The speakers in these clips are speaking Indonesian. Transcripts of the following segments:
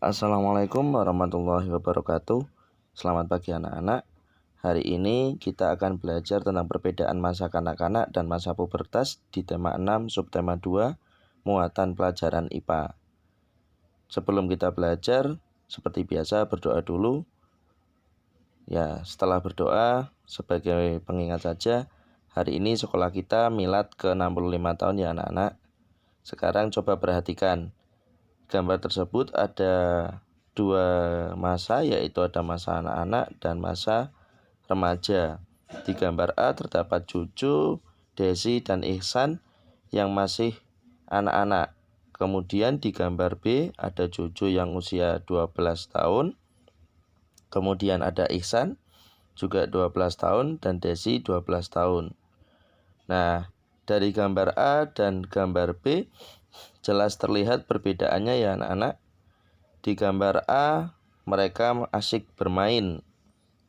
Assalamualaikum warahmatullahi wabarakatuh. Selamat pagi anak-anak. Hari ini kita akan belajar tentang perbedaan masa kanak-kanak dan masa pubertas di tema 6 subtema 2 muatan pelajaran IPA. Sebelum kita belajar, seperti biasa berdoa dulu. Ya, setelah berdoa, sebagai pengingat saja, hari ini sekolah kita milad ke 65 tahun ya anak-anak. Sekarang coba perhatikan. Gambar tersebut ada dua masa, yaitu ada masa anak-anak dan masa remaja. Di gambar A terdapat Jojo, Desi, dan Ihsan yang masih anak-anak. Kemudian di gambar B ada Jojo yang usia 12 tahun. Kemudian ada Ihsan juga 12 tahun dan Desi 12 tahun. Nah, dari gambar A dan gambar B jelas terlihat perbedaannya ya anak-anak. Di gambar A mereka asik bermain,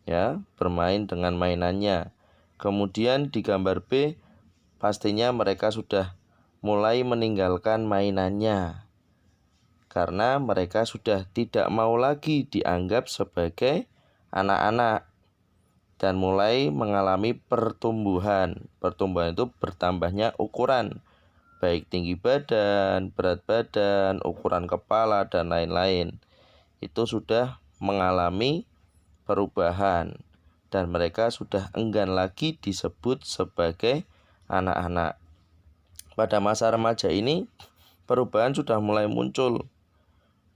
ya, bermain dengan mainannya. Kemudian di gambar B pastinya mereka sudah mulai meninggalkan mainannya karena mereka sudah tidak mau lagi dianggap sebagai anak-anak dan mulai mengalami pertumbuhan. Pertumbuhan itu bertambahnya ukuran, baik tinggi badan, berat badan, ukuran kepala, dan lain-lain. Itu sudah mengalami perubahan dan mereka sudah enggan lagi disebut sebagai anak-anak. Pada masa remaja ini perubahan sudah mulai muncul.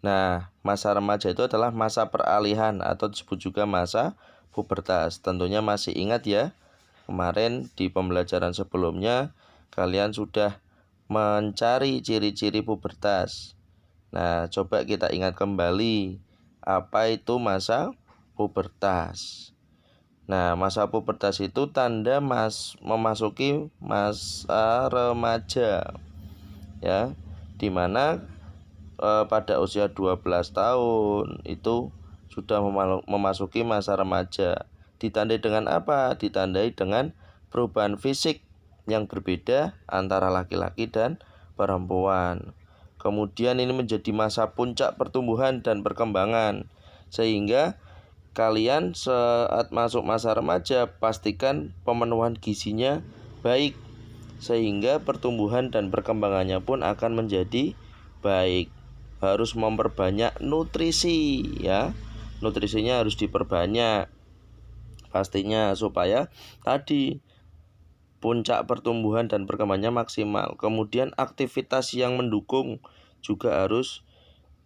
Nah, masa remaja itu adalah masa peralihan atau disebut juga masa pubertas. Tentunya masih ingat ya, kemarin di pembelajaran sebelumnya kalian sudah mencari ciri-ciri pubertas. Nah, coba kita ingat kembali apa itu masa pubertas. Nah, masa pubertas itu tanda memasuki masa remaja, ya, dimana pada usia 12 tahun itu sudah memasuki masa remaja. Ditandai dengan apa? Ditandai dengan perubahan fisik yang berbeda antara laki-laki dan perempuan. Kemudian ini menjadi masa puncak pertumbuhan dan perkembangan. Sehingga kalian saat masuk masa remaja pastikan pemenuhan gizinya baik, sehingga pertumbuhan dan perkembangannya pun akan menjadi baik. Harus memperbanyak nutrisi, ya. Nutrisinya harus diperbanyak pastinya supaya tadi puncak pertumbuhan dan perkembangannya maksimal. Kemudian aktivitas yang mendukung juga harus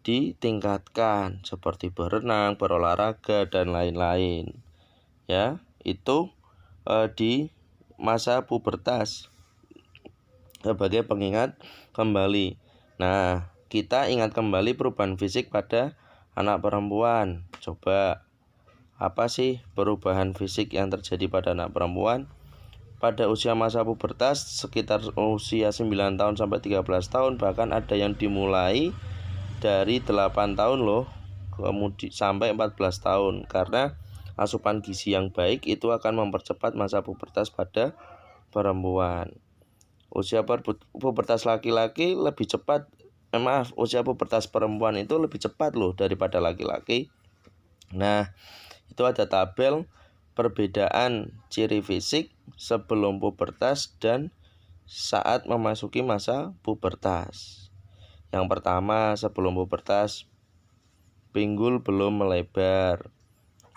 ditingkatkan seperti berenang, berolahraga, dan lain-lain. Ya, itu di masa pubertas sebagai pengingat kembali. Nah, kita ingat kembali perubahan fisik pada anak perempuan. Coba, apa sih perubahan fisik yang terjadi pada anak perempuan? Pada usia masa pubertas sekitar usia 9 tahun sampai 13 tahun, bahkan ada yang dimulai dari 8 tahun loh, kemudian sampai 14 tahun, karena asupan gizi yang baik itu akan mempercepat masa pubertas pada perempuan. Usia pubertas laki-laki lebih cepat, usia pubertas perempuan itu lebih cepat loh daripada laki-laki. Nah, itu ada tabel perbedaan ciri fisik sebelum pubertas dan saat memasuki masa pubertas. Yang pertama, sebelum pubertas, pinggul belum melebar,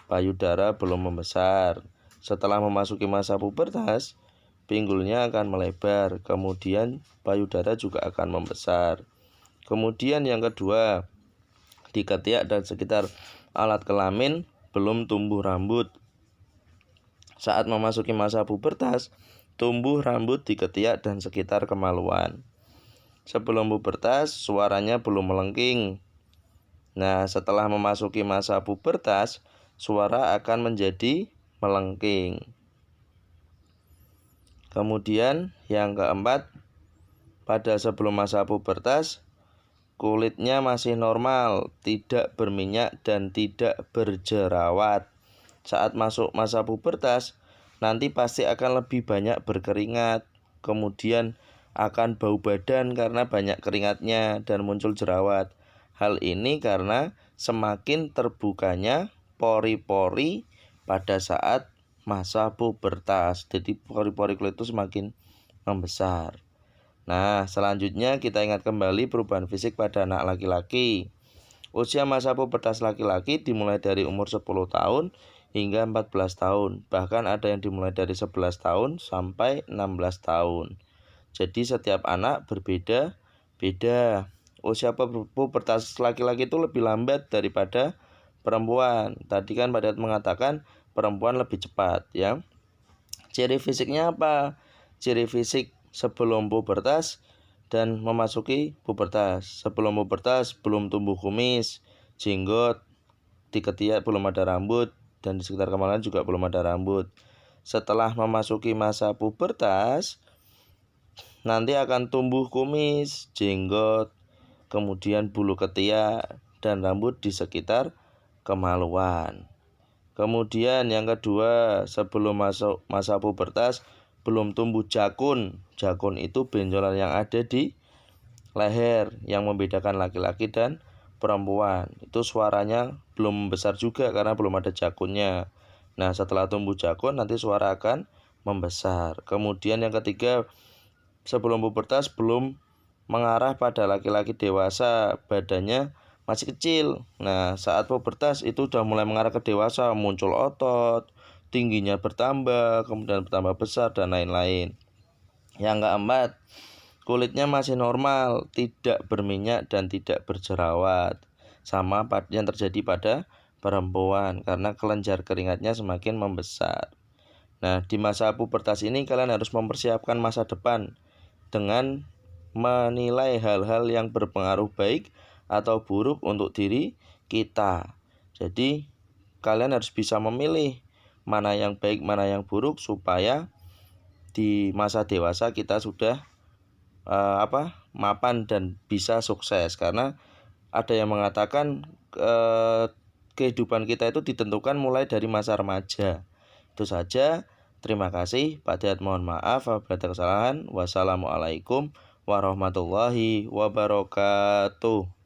payudara belum membesar. Setelah memasuki masa pubertas, pinggulnya akan melebar, kemudian payudara juga akan membesar. Kemudian yang kedua, di ketiak dan sekitar alat kelamin belum tumbuh rambut. Saat memasuki masa pubertas, tumbuh rambut di ketiak dan sekitar kemaluan. Sebelum pubertas, suaranya belum melengking. Nah, setelah memasuki masa pubertas, suara akan menjadi melengking. Kemudian yang keempat, pada sebelum masa pubertas, kulitnya masih normal, tidak berminyak dan tidak berjerawat. Saat masuk masa pubertas, nanti pasti akan lebih banyak berkeringat, kemudian akan bau badan karena banyak keringatnya dan muncul jerawat. Hal ini karena semakin terbukanya pori-pori pada saat masa pubertas. Jadi pori-pori kulit itu semakin membesar. Nah, selanjutnya kita ingat kembali perubahan fisik pada anak laki-laki. Usia masa pubertas laki-laki dimulai dari umur 10 tahun hingga 14 tahun. Bahkan ada yang dimulai dari 11 tahun sampai 16 tahun. Jadi setiap anak berbeda-beda. Usia pubertas laki-laki itu lebih lambat daripada perempuan. Tadi kan Pak Dad mengatakan perempuan lebih cepat ya. Ciri fisiknya apa? Ciri fisik sebelum pubertas dan memasuki pubertas. Sebelum pubertas belum tumbuh kumis, jenggot, di ketiak belum ada rambut, dan di sekitar kemaluan juga belum ada rambut. Setelah memasuki masa pubertas, nanti akan tumbuh kumis, jenggot, kemudian bulu ketiak, dan rambut di sekitar kemaluan. Kemudian yang kedua, sebelum masuk masa pubertas belum tumbuh jakun. Jakun itu benjolan yang ada di leher yang membedakan laki-laki dan perempuan. Itu suaranya belum besar juga karena belum ada jakunnya. Nah, setelah tumbuh jakun nanti suara akan membesar. Kemudian yang ketiga, sebelum pubertas belum mengarah pada laki-laki dewasa, badannya masih kecil. Nah, saat pubertas itu udah mulai mengarah ke dewasa, muncul otot, tingginya bertambah, kemudian bertambah besar, dan lain-lain. Yang keempat, kulitnya masih normal, tidak berminyak dan tidak berjerawat. Sama yang terjadi pada perempuan, karena kelenjar keringatnya semakin membesar. Nah, di masa pubertas ini kalian harus mempersiapkan masa depan dengan menilai hal-hal yang berpengaruh baik atau buruk untuk diri kita. Jadi kalian harus bisa memilih mana yang baik, mana yang buruk, supaya di masa dewasa kita sudah mapan dan bisa sukses. Karena ada yang mengatakan kehidupan kita itu ditentukan mulai dari masa remaja. Itu saja. Terima kasih. Pak Dad mohon maaf apabila ada kesalahan. Wassalamualaikum warahmatullahi wabarakatuh.